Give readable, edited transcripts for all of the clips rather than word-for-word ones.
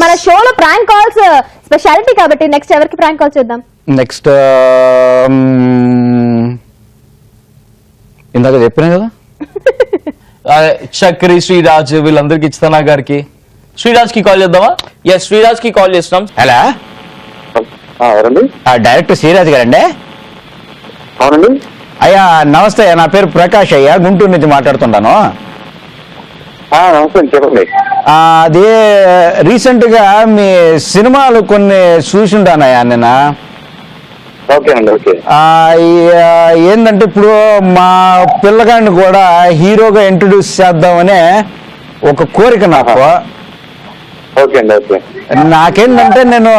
మన షోలో prank calls speciality కాబట్టి నెక్స్ట్ ఎవరికి ప్రాంక్ కాల్ చేద్దాం? నెక్స్ట్ ఇందాక చెప్పినా కదా చక్రి, శ్రీరాజ్ వీళ్ళందరికి ఇస్తానా గారికి. శ్రీరాజ్ కి కాల్ చేద్దామా? ఎస్, శ్రీరాజ్ కి కాల్ చేస్తున్నాం. హలో, ఎవరండి? డైరెక్టర్ శ్రీరాజ్ గారండి? అవునండి. అయ్యా నమస్తే, నా పేరు ప్రకాష్ అయ్యా, గుంటూరు నుంచి మాట్లాడుతున్నాను. నమస్తే, చెప్పండి. అది రీసెంట్ గా మీ సినిమాలు కొన్ని చూసింటానయ్యా నేను. ఓకేనండి. ఓకే. ఏంటంటే ఇప్పుడు మా పిల్లగాడిని కూడా హీరోగా ఇంట్రడ్యూస్ చేద్దామనే ఒక కోరిక నాకు. ఓకే అండి. ఓకే. నాకేంటంటే నేను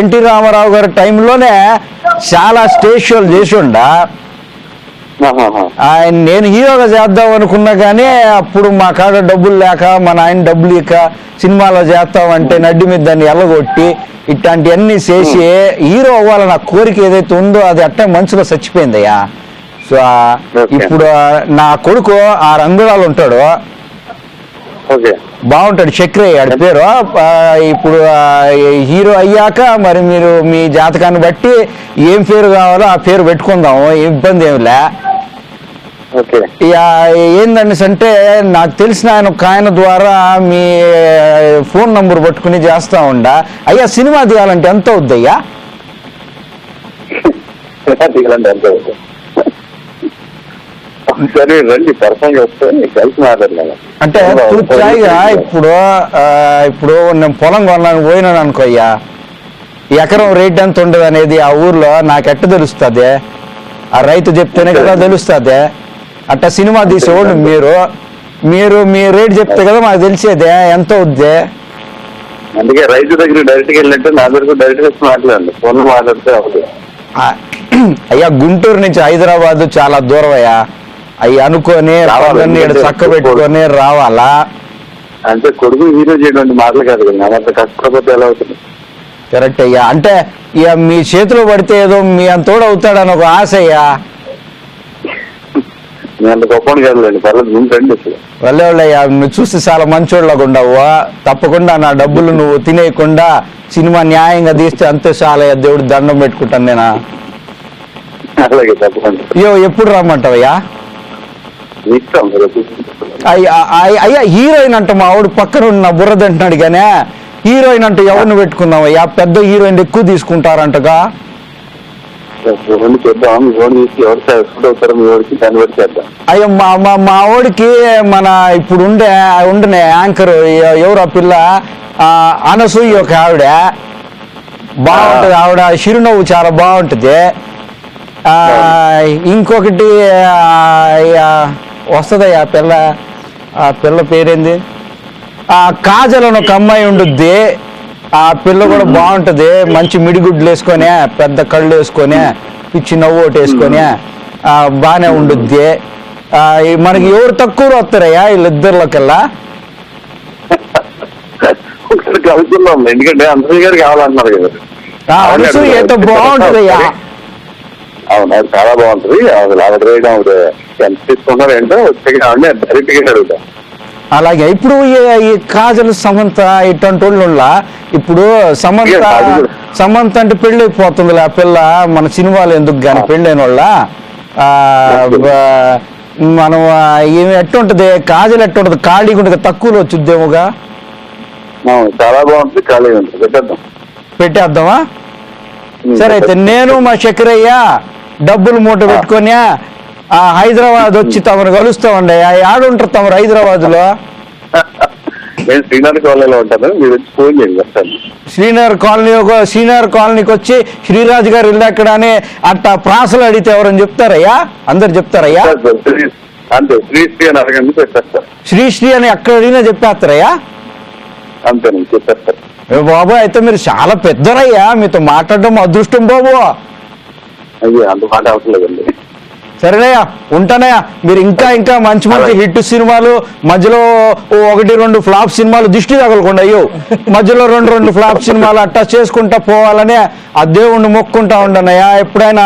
ఎన్టీ రామారావు గారి టైంలోనే చాలా స్టేజ్ షోలు చేసి ఉండా. నేను హీరోగా చేద్దాం అనుకున్నా కానీ అప్పుడు మా కాడ డబ్బులు లేక, మా నాయన డబ్బులు ఇక సినిమాలో చేస్తామంటే నడ్డి మీద దాన్ని ఎల్లగొట్టి ఇట్లాంటివన్నీ చేసి హీరో అవ్వాలని నా కోరిక ఏదైతే ఉందో అది అట్టే మనసులో చచ్చిపోయిందయ్యా. సో ఇప్పుడు నా కొడుకు ఆ రంగురాలు ఉంటాడు, బాగుంటాడు, చక్రి ఆడి పేరు. ఇప్పుడు హీరో అయ్యాక మరి మీరు మీ జాతకాన్ని బట్టి ఏం పేరు కావాలో ఆ పేరు పెట్టుకుందాము, ఇబ్బంది ఏమిలే. ఏందండి అంటే నాకు తెలిసిన ఆయన ద్వారా మీ ఫోన్ నంబర్ పట్టుకుని చేస్తా ఉండా. అయ్యా సినిమా తీయాలంటే ఎంత అవుద్దయ్యా? అంటే పూర్తిగా ఇప్పుడు నేను పొలం కొనడానికి పోయినాను అనుకో అయ్యా, ఎకరం రేట్ ఎంత ఉండదు అనేది ఆ ఊర్లో నాకు ఎట్ట తెలుస్తుంది? ఆ రైతు చెప్తేనే కదా తెలుస్తుంది. అట్లా సినిమా తీసేవాళ్ళు మీరు మీ రేట్ చెప్తే కదా మాకు తెలిసేదే ఎంత అవుద్ది. అందుకే రైతు దగ్గర డైరెక్ట్ గా వెళ్ళినట్టు నా దగ్గర డైరెక్ట్ గా మాట్లాడండి, ఫోన్ మాట్లాడితే అవుతుంది. అయ్యా గుంటూరు నుంచి హైదరాబాద్ చాలా దూరం అయ్యా, అవి అనుకొని చక్క పెట్టుకొని రావాలా. అంటే కొడుకు హీరో చేయడం మాటలు కాదు కదా, అంత కష్టపడితే ఎలా అవుతుంది? కరెక్ట్ అయ్యా. అంటే ఇక మీ చేతిలో పడితే ఏదో మీ అంతోడు అవుతాడని ఒక ఆశ అయ్యా. అంత గొప్పని కాదులేండి, పర్లేదు ముందండి. వాళ్ళయ్యా నువ్వు చూస్తే చాలా మంచోళ్ళగా ఉండవు. తప్పకుండా నా డబ్బులు నువ్వు తినేయకుండా సినిమా న్యాయంగా తీస్తే అంతే చాలా దేవుడు దండం పెట్టుకుంటాను నేను. అలాగే తప్పకుండా. అయ్యో ఎప్పుడు రమ్మంటావయ్యా? అయ్యా హీరోయిన్ అంట మా ఆవిడ పక్కన ఉన్న బుర్ర తింటున్నాడు కానీ హీరోయిన్ అంటే ఎవరిని పెట్టుకుందామయ్యా? పెద్ద హీరోయిన్ ఎక్కువ తీసుకుంటారంటగా. అయ్యో మా ఓడికి మన ఇప్పుడు ఉండే యాంకర్ ఎవరు ఆ పిల్ల అనసూయ ఒక ఆవిడ బాగుంటది, ఆవిడ చిరునవ్వు చాలా బాగుంటది. ఇంకొకటి వస్తుందయ్యా ఆ పిల్ల పేరేంది, కాజల్ అని ఒక అమ్మాయి ఉండుద్ది, ఆ పిల్ల కూడా బాగుంటది, మంచి మిడిగుడ్లు వేసుకొని పెద్ద కళ్ళు వేసుకొని పిచ్చి నవ్వు ఒకటి వేసుకొని బాగానే ఉండుద్ది. మనకి ఎవరు తక్కువ వస్తారయ్యా వీళ్ళిద్దరిలోకెల్లా? ఎందుకంటే అనసూయ గారు కావాలన్నారు కదా. అనసూయ అయితే బాగుంటదయ్యా. అవును, అది చాలా బాగుంటది. అసలు ఆవిడ ఎంత తీసుకున్నారు ఏంటో వచ్చి డైరెక్ట్ గా అడుగుతాం. అలాగే ఇప్పుడు ఈ కాజల్ సమంత ఇటువంటి వాళ్ళు ఇప్పుడు సమంత అంటే పెళ్లి అయిపోతుంది ఆ పిల్ల, మన సినిమాలు ఎందుకు కానీ పెళ్ళైన వాళ్ళ మనం ఏమి ఎట్టుంటది, కాజల్ ఎట్టుంటది, ఖాళీగా ఉంటుంది, తక్కువలో వచ్చిద్దేమోగా. చాలా బాగుంటుంది, ఖాళీగా ఉంటుంది, పెట్టేద్దామా? సరే అయితే నేను మా చక్రయ్య డబ్బులు మూట పెట్టుకొని హైదరాబాద్ వచ్చి తమను కలుస్తామండి. ఆడుంటారు తమరు హైదరాబాద్ లో? నేను శ్రీనగర్ కాలనీలో ఉంటాను, మీరు వచ్చి ఫోన్ చేయండి. శ్రీనగర్ కాలనీకి వచ్చి శ్రీరాజు గారు ఇల్లు ఎక్కడ అని అట్లా ప్రాసలు అడిగితే ఎవరని చెప్తారయ్యా? అందరు చెప్తారయ్యా? అంతే, శ్రీశ్రీ అని అడగండి చెప్పేస్తారు. శ్రీశ్రీ అని ఎక్కడ అడిగినా చెప్పేస్తారయ్యా? అంతేనండి, చెప్పేస్తారు. బాబు అయితే మీరు చాలా పెద్దరయ్యా, మీతో మాట్లాడడం అదృష్టం బాబు. అయ్యో అంత మాట అవసరం లేదండి. సరేనయ్యా, ఉంటానయ్యా. మీరు ఇంకా మంచి హిట్ సినిమాలు, మధ్యలో 1-2 ఫ్లాప్ సినిమాలు దిష్టి తగలకుండా అయ్యో మధ్యలో 2 ఫ్లాప్ సినిమాలు అట్టా చేసుకుంటా పోవాలని ఆ దేవుణ్ణి మొక్కుంటా ఉండనయ్యా. ఎప్పుడైనా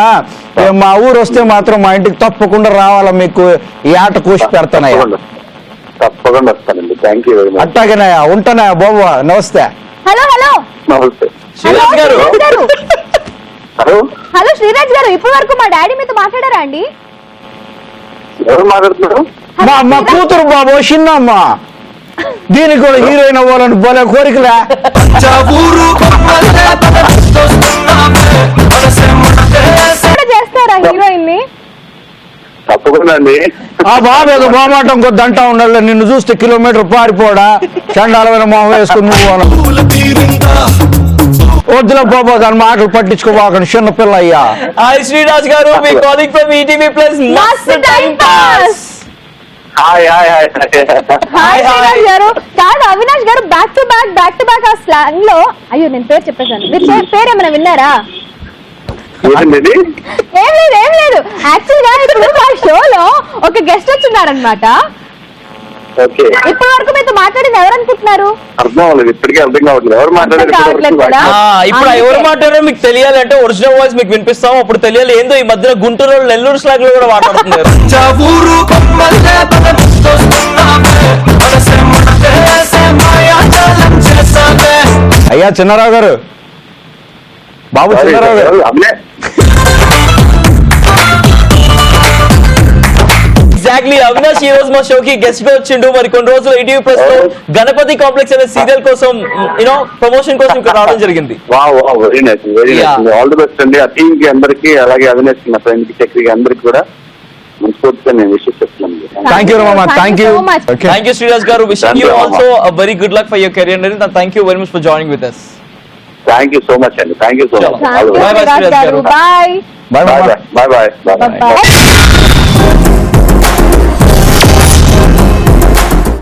మా ఊరు వస్తే మాత్రం మా ఇంటికి తప్పకుండా రావాలా, మీకు ఈ ఆట కోసి పెడతానయ్యా. తప్పకుండా వస్తానండి. Thank you very much. అట్టాగేనయ్యా, ఉంటానయ్యా బాబు, నమస్తే. హలో హలో నమస్తే. శ్రీరాజ్ గారు శ్రీరాజ్ గారు హలో, హలో శ్రీరాజ్ గారు ఇప్పటి వరకు మా డాడీ మీతో మాట్లాడారా అండి? ఎవరు మాట్లాడుతున్నారు? హలో, మా శ్రీరాజ్- కూతురు బాబు చిన్నమ్మ, దీనికి కూడా హీరోయిన్ అవ్వాలని భలే కోరికలే. కూడా చేస్తారా హీరోయిన్ ని? తప్పకుండా అండి. ఆ బాబు ఏదో బామాటం కొద్ది అంటా ఉండాలి, నిన్ను చూస్తే కిలోమీటర్ పారిపోడా, చండాలమైన మొహం వేసుకుని నువ్వు అను. వద్దుల బాబా దాని మాటలు పట్టించుకోబాకండి, చిన్న పిల్ల అయ్యా. హాయ్ శ్రీరాజ్ గారు, మీ కాలింగ్ ఫ్రమ్ ఈటీవీ ప్లస్ మస్త్ time pass. Hi hi hi hi Sreeraj గారు. కాదు అవినాష్ గారు, బ్యాక్ టు బ్యాక్ ఆ స్లాంగ్ లో, అయ్యో నేను పేరు చెప్పేశాను, మీరు పేరు ఏమైనా విన్నారా? ఏంటండి ఇది? ఏం లేదు యాక్చువల్ గా ఇప్పుడు మా షోలో ఒక గెస్ట్ వచ్చిన్నారనమాట. ఓకే, ఇప్పటి వరకు మీతో మాట్లాడింది ఎవరు అనుకుంటున్నారు? అర్థం అవ్వలేదు, ఇప్పటికే అర్థం కావట్లేదు ఎవరు అర్థం కావట్లేదు కదా? ఇప్పుడు ఎవరు మాట్లాడారో మీకు తెలియాలంటే ఒరిజినల్ వాయిస్ మీకు వినిపిస్తాం, అప్పుడు తెలియాలి. ఏందో ఈ మధ్యన గుంటూరు వాళ్ళు నెల్లూరు స్లాగ్ లో కూడా మాట్లాడుతున్నారు. అయ్యా చిన్నారావు గారు, బాబు చిన్నారావు గారు. అమ్మే ఎగ్జాక్ట్లీ, అవినాష్ ఈ రోజు మా షోకి గెస్ట్ గా వచ్చిండు. మరి కొన్ని రోజులు ఈటీవీ ప్లస్ లో గణపతి కాంప్లెక్స్ అనే సీరియల్ కోసం ప్రమోషన్ కోసం ఇక్కడ రావడం జరిగింది. Very nice, very nice. All the best అండి ఆ టీమ్ కి అందరికి, అలాగే అవినాష్ నా ఫ్రెండ్ కి చక్రికి అందరికి కూడా మనస్ఫూర్తిగా నేను విషయం చెప్తున్నాను. థ్యాంక్ యూ మామ, thank you. so much. Thank you Sriraj గారు, wishing you Thank you, also very good luck for your career అండి. Thank you very much for joining with us. Thank you so much అండి, thank you so much. Thank you, Bye bye, Sriraj Sriraj గారు. గారు. Bye bye bye మామ. Bye bye bye bye. Bye.